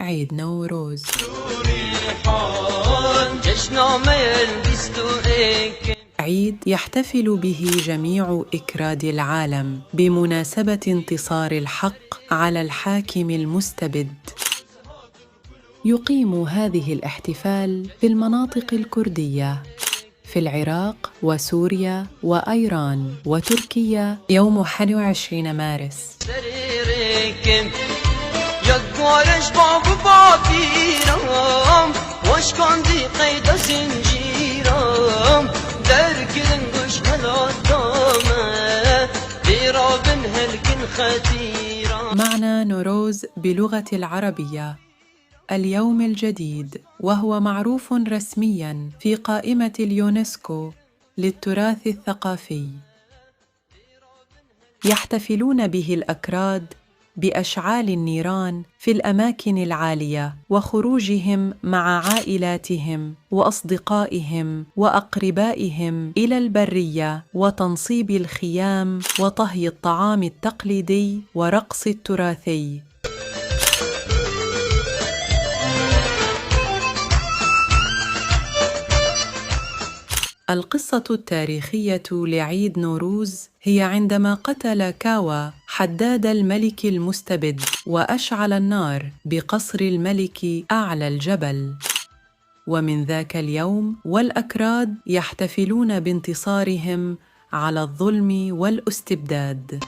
عيد نوروز. عيد يحتفل به جميع إكراد العالم بمناسبة انتصار الحق على الحاكم المستبد. يقيم هذه الاحتفال في المناطق الكردية في العراق وسوريا وإيران وتركيا يوم 21 مارس. معنى نوروز بلغة العربية اليوم الجديد، وهو معروف رسمياً في قائمة اليونسكو للتراث الثقافي. يحتفلون به الأكراد بأشعال النيران في الأماكن العالية وخروجهم مع عائلاتهم وأصدقائهم وأقربائهم إلى البرية وتنصيب الخيام وطهي الطعام التقليدي ورقص التراثي. القصة التاريخية لعيد نوروز هي عندما قتل كاوا حداد الملك المستبد وأشعل النار بقصر الملك أعلى الجبل. ومن ذاك اليوم والأكراد يحتفلون بانتصارهم على الظلم والاستبداد.